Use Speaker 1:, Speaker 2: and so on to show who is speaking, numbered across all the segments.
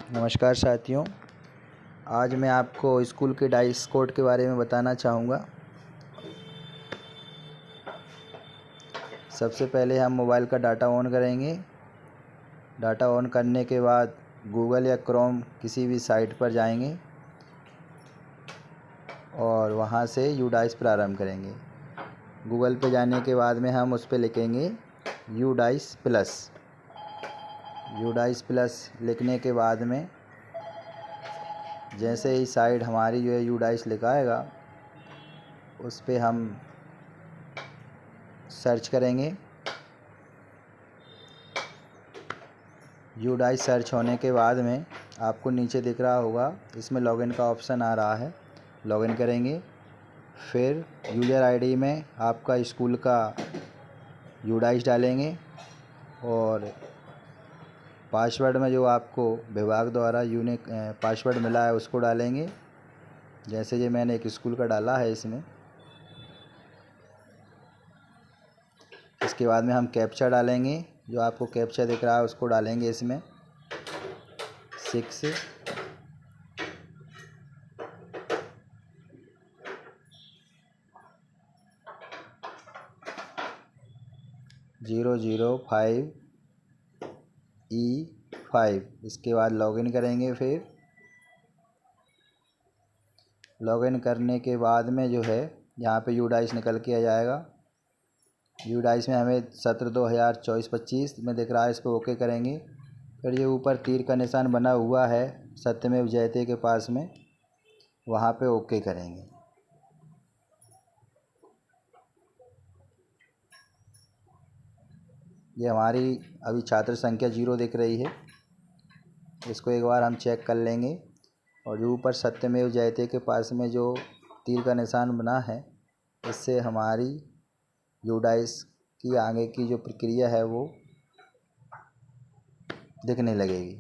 Speaker 1: नमस्कार साथियों। आज मैं आपको स्कूल के डाइस कोड के बारे में बताना चाहूँगा। सबसे पहले हम मोबाइल का डाटा ऑन करेंगे। डाटा ऑन करने के बाद गूगल या क्रोम किसी भी साइट पर जाएंगे और वहाँ से यूडाइस प्रारंभ करेंगे। गूगल पे जाने के बाद में हम उस पर लिखेंगे यूडाइस प्लस। यूडाइस प्लस लिखने के बाद में जैसे ही साइट हमारी जो है यूडाइस लिखाएगा उस पे हम सर्च करेंगे। यूडाइस सर्च होने के बाद में आपको नीचे दिख रहा होगा, इसमें लॉगिन का ऑप्शन आ रहा है। लॉगिन करेंगे, फिर यूज़र आईडी में आपका स्कूल का यूडाइस डालेंगे और पासवर्ड में जो आपको विभाग द्वारा यूनिक पासवर्ड मिला है उसको डालेंगे। जैसे ये मैंने एक स्कूल का डाला है इसमें। इसके बाद में हम कैप्चा डालेंगे, जो आपको कैप्चा दिख रहा है उसको डालेंगे इसमें 6 005 E5। इसके बाद लॉगिन करेंगे। फिर लॉगिन करने के बाद में जो है यहाँ पे यूडाइस निकल के आ जाएगा। यूडाइस में हमें सत्र 2024-25 में दिख रहा है, इस पर ओके करेंगे। फिर ये ऊपर तीर का निशान बना हुआ है सत्यमेव जयते के पास में, वहाँ पे ओके करेंगे। ये हमारी अभी छात्र संख्या 0 दिख रही है, इसको एक बार हम चेक कर लेंगे। और जो ऊपर सत्यमेव जयते के पास में जो तीर का निशान बना है, इससे हमारी यूडाइस की आगे की जो प्रक्रिया है वो दिखने लगेगी।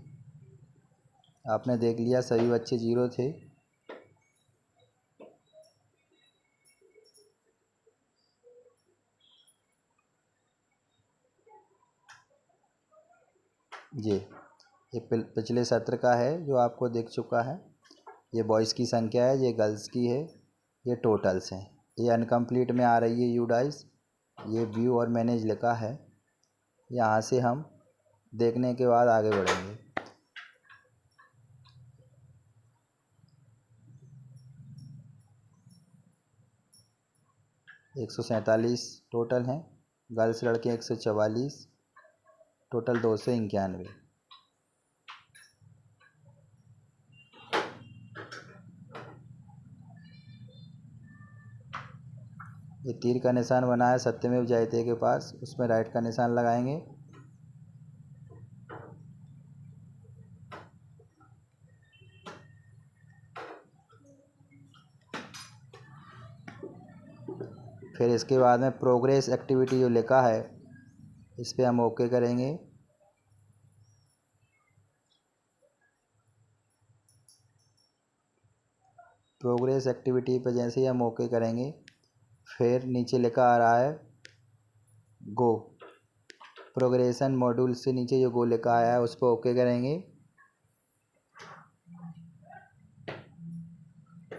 Speaker 1: आपने देख लिया सभी बच्चे 0 थे। ये पिछले सत्र का है जो आपको दिख चुका है। ये बॉयज़ की संख्या है, ये गर्ल्स की है, ये टोटल्स हैं। ये अनकम्प्लीट में आ रही है यूडाइस। ये व्यू और मैनेज लिखा है। यहाँ से हम देखने के बाद आगे बढ़ेंगे। एक 147 टोटल हैं, गर्ल्स लड़के 144, टोटल 291। ये तीर का निशान बना है सत्यमेव जयते के पास, उसमें राइट का निशान लगाएंगे। फिर इसके बाद में प्रोग्रेस एक्टिविटी जो लिखा है इस पर हम ओके करेंगे। प्रोग्रेस एक्टिविटी पर जैसे ही हम ओके करेंगे, फिर नीचे लिखा आ रहा है गो। प्रोग्रेशन मॉड्यूल से नीचे जो गो लिखा आया है उस पर ओके करेंगे।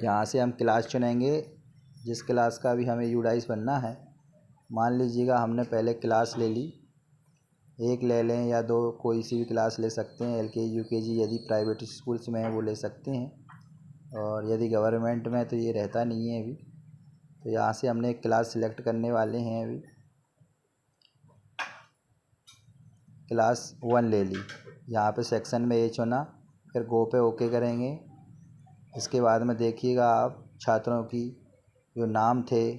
Speaker 1: यहाँ से हम क्लास चुनेंगे, जिस क्लास का भी हमें यूडाइस बनना है। मान लीजिएगा हमने पहले क्लास ले ली, एक ले लें या 2, कोई सी भी क्लास ले सकते हैं। LKG UKG यदि प्राइवेट स्कूल्स में है वो ले सकते हैं, और यदि गवर्नमेंट में तो ये रहता नहीं है अभी। तो यहाँ से हमने एक क्लास सिलेक्ट करने वाले हैं। अभी क्लास 1 ले ली, यहाँ पे सेक्शन में ए चुना, फिर गो पे ओके करेंगे। इसके बाद में देखिएगा आप छात्रों की जो नाम थे,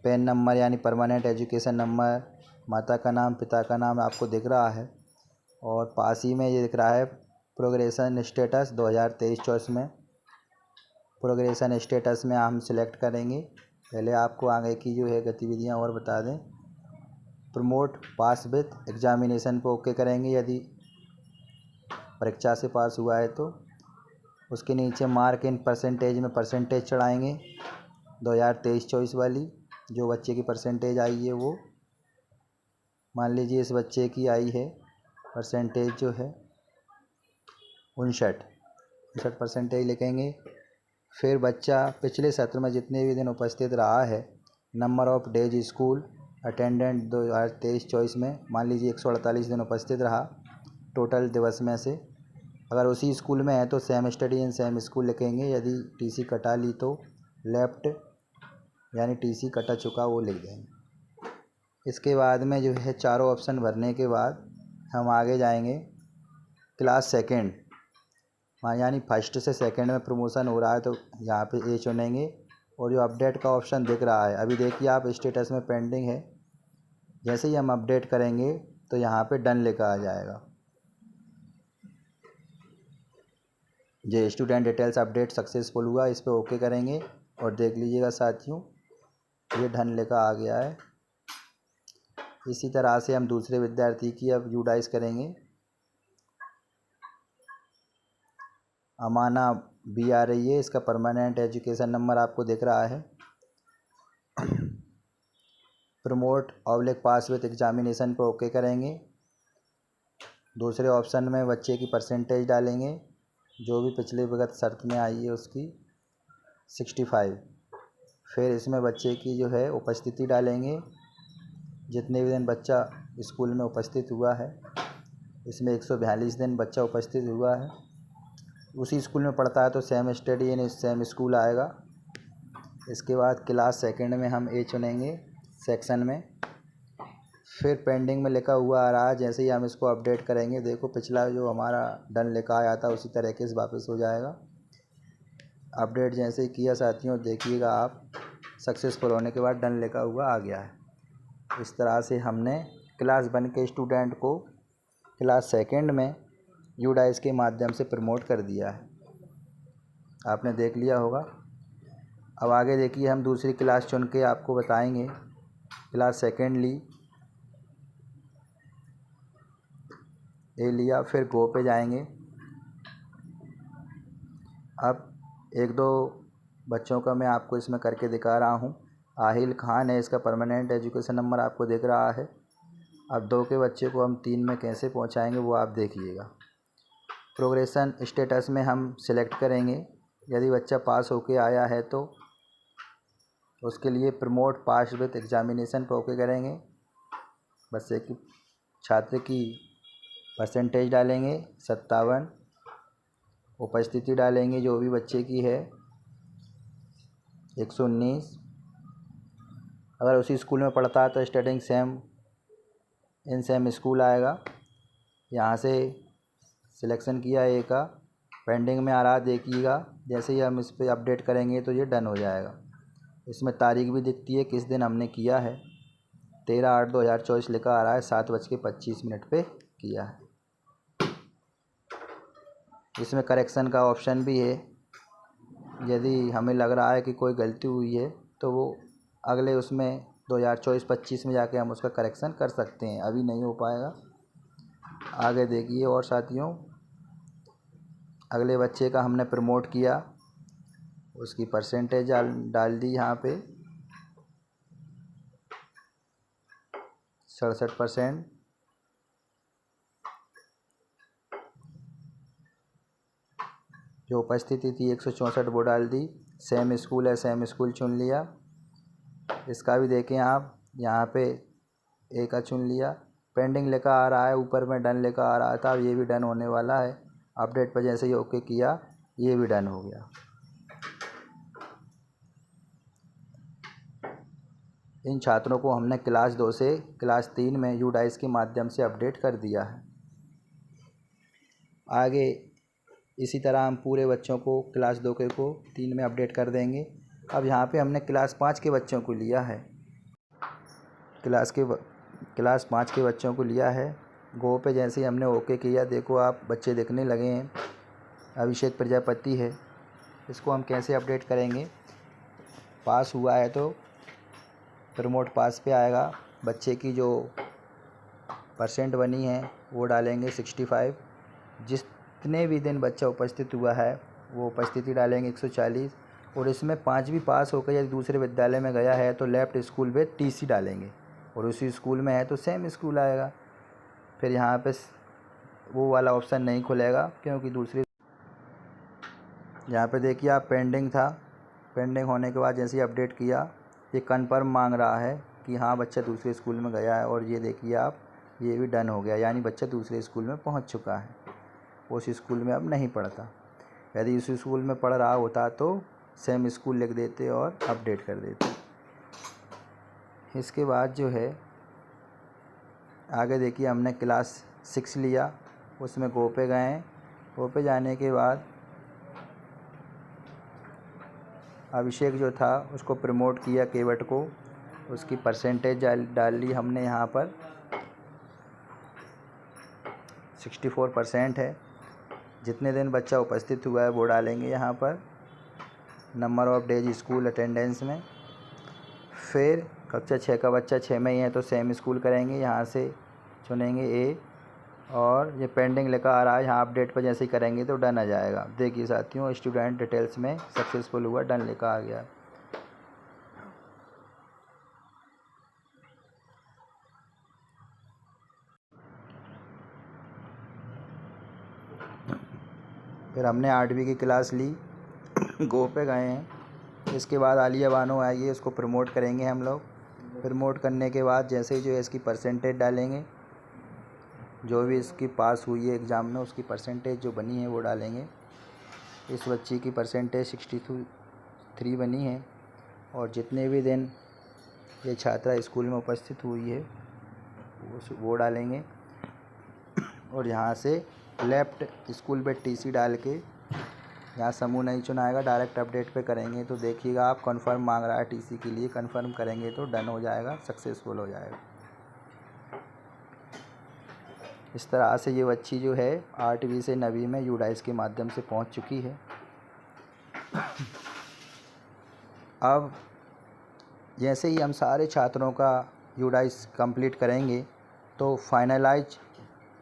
Speaker 1: पैन नंबर यानी परमानेंट एजुकेशन नंबर, माता का नाम, पिता का नाम आपको दिख रहा है। और पास ही में ये दिख रहा है प्रोग्रेशन स्टेटस 2023-24 में। प्रोग्रेशन स्टेटस में हम सिलेक्ट करेंगे। पहले आपको आगे की जो है गतिविधियाँ और बता दें। प्रमोट पास विथ एग्जामिनेशन पर ओके करेंगे, यदि परीक्षा से पास हुआ है तो। उसके नीचे मार्क इन परसेंटेज में परसेंटेज चढ़ाएंगे 2023-24 वाली, जो बच्चे की परसेंटेज आई है वो। मान लीजिए इस बच्चे की आई है परसेंटेज जो है 59 परसेंटेज लिखेंगे। फिर बच्चा पिछले सत्र में जितने भी दिन उपस्थित रहा है, number of days school attendant 2023-24 में मान लीजिए 148 दिन उपस्थित रहा टोटल दिवस में से। अगर उसी स्कूल में है तो same study in same school लिखेंगे। यदि टीसी कटा ली तो लेफ्ट यानी टीसी कटा चुका वो लिख देंगे। इसके बाद में जो है चारों ऑप्शन भरने के बाद हम आगे जाएंगे क्लास सेकंड, यानी फर्स्ट से सेकंड में प्रमोशन हो रहा है तो यहाँ पे ए चुनेंगे। और जो अपडेट का ऑप्शन दिख रहा है, अभी देखिए आप स्टेटस में पेंडिंग है, जैसे ही हम अपडेट करेंगे तो यहाँ पे डन लिखा आ जाएगा। जो स्टूडेंट डिटेल्स अपडेट सक्सेसफुल हुआ, इस पर ओके करेंगे और देख लीजिएगा साथियों ये डन लिखा आ गया है। इसी तरह से हम दूसरे विद्यार्थी की अब यूडाइज करेंगे। अमाना बी आ रही है, इसका परमानेंट एजुकेशन नंबर आपको दिख रहा है। प्रमोट पास विथ एग्जामिनेशन पर ओके करेंगे। दूसरे ऑप्शन में बच्चे की परसेंटेज डालेंगे, जो भी पिछले विगत शर्त में आई है उसकी 65। फिर इसमें बच्चे की जो है उपस्थिति डालेंगे, जितने भी दिन बच्चा स्कूल में उपस्थित हुआ है। इसमें 142 दिन बच्चा उपस्थित हुआ है। उसी स्कूल में पढ़ता है तो same study in same school आएगा। इसके बाद क्लास सेकंड में हम ए चुनेंगे सेक्शन में। फिर पेंडिंग में लिखा हुआ आ रहा है, जैसे ही हम इसको अपडेट करेंगे देखो पिछला जो हमारा डन लिखा आया था उसी तरीके से वापस हो जाएगा। अपडेट जैसे ही किया साथियों देखिएगा आप, सक्सेसफुल होने के बाद डन लिखा हुआ आ गया है। इस तरह से हमने क्लास 1 के स्टूडेंट को क्लास सेकंड में यूडाइस के माध्यम से प्रमोट कर दिया है, आपने देख लिया होगा। अब आगे देखिए हम दूसरी क्लास चुन के आपको बताएंगे। क्लास सेकंड ली, ए लिया, फिर गो पे जाएंगे। अब एक दो बच्चों का मैं आपको इसमें करके दिखा रहा हूँ। आहिल खान है, इसका परमानेंट एजुकेशन नंबर आपको दिख रहा है। अब 2 के बच्चे को हम 3 में कैसे पहुँचाएंगे वो आप देखिएगा। प्रोग्रेशन स्टेटस में हम सिलेक्ट करेंगे, यदि बच्चा पास होके आया है तो उसके लिए प्रमोट पास विथ एग्जामिनेशन पर ओके करेंगे। बच्चे की छात्र की परसेंटेज डालेंगे 57, उपस्थिति डालेंगे जो भी बच्चे की है 119। अगर उसी स्कूल में पढ़ता है तो studying same in same school आएगा। यहाँ से सिलेक्शन किया ए का, पेंडिंग में आ रहा देखिएगा। जैसे ही हम इस पर अपडेट करेंगे तो ये डन हो जाएगा। इसमें तारीख भी दिखती है किस दिन हमने किया है, 13/8/2024 लिखा आ रहा है, 7:25 पे किया है। इसमें करेक्शन का ऑप्शन भी है, यदि हमें लग रहा है कि कोई गलती हुई है तो वो अगले उसमें 2024-25 में जाके हम उसका करेक्शन कर सकते हैं, अभी नहीं हो पाएगा। आगे देखिए और साथियों, अगले बच्चे का हमने प्रमोट किया, उसकी परसेंटेज डाल दी यहाँ पे 67%। जो उपस्थिति थी 164 वो डाल दी। सेम स्कूल है, सेम स्कूल चुन लिया। इसका भी देखें आप, यहाँ पे ए का चुन लिया। पेंडिंग लिखा आ रहा है, ऊपर में डन लिखा आ रहा था, ये भी डन होने वाला है। अपडेट पर जैसे ही ओके किया ये भी डन हो गया। इन छात्रों को हमने क्लास 2 से क्लास 3 में यूडाइस के माध्यम से अपडेट कर दिया है। आगे इसी तरह हम पूरे बच्चों को क्लास 2 के को 3 में अपडेट कर देंगे। अब यहाँ पे हमने क्लास 5 के बच्चों को लिया है, क्लास 5 के बच्चों को लिया है। गो पे जैसे ही हमने ओके किया देखो आप बच्चे दिखने लगे हैं। अभिषेक प्रजापति है, इसको हम कैसे अपडेट करेंगे, पास हुआ है तो प्रमोट पास पे आएगा। बच्चे की जो परसेंट बनी है वो डालेंगे 65। जितने भी दिन बच्चा उपस्थित हुआ है वो उपस्थिति डालेंगे 140। और इसमें 5वीं पास होकर यदि दूसरे विद्यालय में गया है तो लेफ्ट स्कूल में टीसी डालेंगे, और उसी स्कूल में है तो सेम स्कूल आएगा। फिर यहाँ पे वो वाला ऑप्शन नहीं खुलेगा, क्योंकि दूसरी यहाँ पे देखिए आप पेंडिंग था। पेंडिंग होने के बाद जैसे ही अपडेट किया, ये कन्फर्म मांग रहा है कि हाँ बच्चा दूसरे स्कूल में गया है, और ये देखिए आप, ये भी डन हो गया, यानी बच्चा दूसरे स्कूल में पहुँच चुका है। उस स्कूल में अब नहीं पढ़ता। यदि उस स्कूल में पढ़ रहा होता तो सेम स्कूल लिख देते और अपडेट कर देते। इसके बाद जो है आगे देखिए, हमने क्लास 6 लिया, उसमें गो पे गए। गो पे जाने के बाद अभिषेक जो था उसको प्रमोट किया, केवट को। उसकी परसेंटेज डाल ली हमने यहाँ पर 64% है। जितने दिन बच्चा उपस्थित हुआ है वो डालेंगे यहाँ पर, number of days school attendance में। फिर कक्षा 6 का बच्चा 6 में ही है तो सेम स्कूल करेंगे, यहाँ से चुनेंगे ए, और ये पेंडिंग लिखा आ रहा है, यहाँ अपडेट पर जैसे ही करेंगे तो डन आ जाएगा। देखिए साथियों, स्टूडेंट डिटेल्स में सक्सेसफुल हुआ, डन लिखा आ गया। फिर हमने 8वीं की क्लास ली, गो पे गए हैं। इसके बाद आलिया बानो आई है, उसको प्रमोट करेंगे हम लोग। प्रमोट करने के बाद जैसे ही जो है इसकी परसेंटेज डालेंगे, जो भी इसकी पास हुई है एग्ज़ाम में उसकी परसेंटेज जो बनी है वो डालेंगे। इस बच्ची की परसेंटेज 63 बनी है, और जितने भी दिन ये छात्रा स्कूल में उपस्थित हुई है वो डालेंगे। और यहाँ से लेफ़्ट स्कूल पे टीसी डाल के, यहाँ समूह नहीं चुनाएगा, डायरेक्ट अपडेट पे करेंगे तो देखिएगा आप, कन्फर्म मांग रहा है टीसी के लिए, कन्फर्म करेंगे तो डन हो जाएगा, सक्सेसफुल हो जाएगा। इस तरह से ये बच्ची जो है 8वीं से 9वीं में यूडाइस के माध्यम से पहुंच चुकी है। अब जैसे ही हम सारे छात्रों का यूडाइस कंप्लीट करेंगे तो फाइनलाइज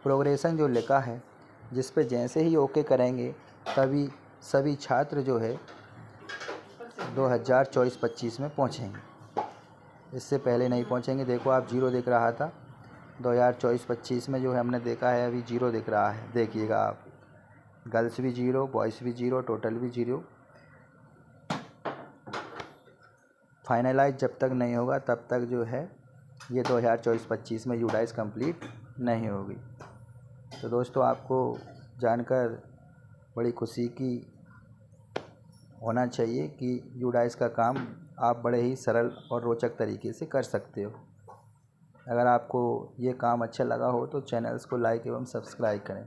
Speaker 1: प्रोग्रेशन जो लिखा है, जिस पे जैसे ही ओके करेंगे तभी सभी छात्र जो है 2024-25 में पहुंचेंगे। इससे पहले नहीं पहुंचेंगे। देखो आप, 0 दिख रहा था, 2024-25 में जो है हमने देखा है अभी 0 दिख रहा है। देखिएगा आप, गर्ल्स भी 0, बॉयज़ भी 0, टोटल भी 0। फाइनलाइज जब तक नहीं होगा तब तक जो है ये 2024-25 में यूडाइस कंप्लीट नहीं होगी। तो दोस्तों, आपको जानकर बड़ी खुशी की होना चाहिए कि यूडाइस का काम आप बड़े ही सरल और रोचक तरीके से कर सकते हो। अगर आपको ये काम अच्छा लगा हो तो चैनल्स को लाइक एवं सब्सक्राइब करें।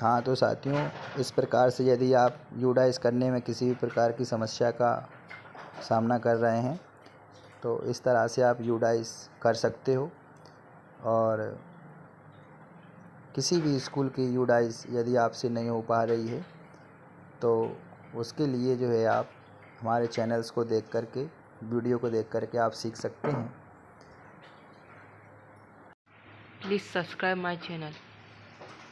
Speaker 1: हाँ तो साथियों, इस प्रकार से यदि आप यूडाइस करने में किसी भी प्रकार की समस्या का सामना कर रहे हैं तो इस तरह से आप यूडाइस कर सकते हो। और किसी भी स्कूल की यूडाइस यदि आपसे नहीं हो पा रही है तो उसके लिए जो है आप हमारे चैनल्स को देख करके, वीडियो को देख करके आप सीख सकते हैं।
Speaker 2: Please subscribe my channel.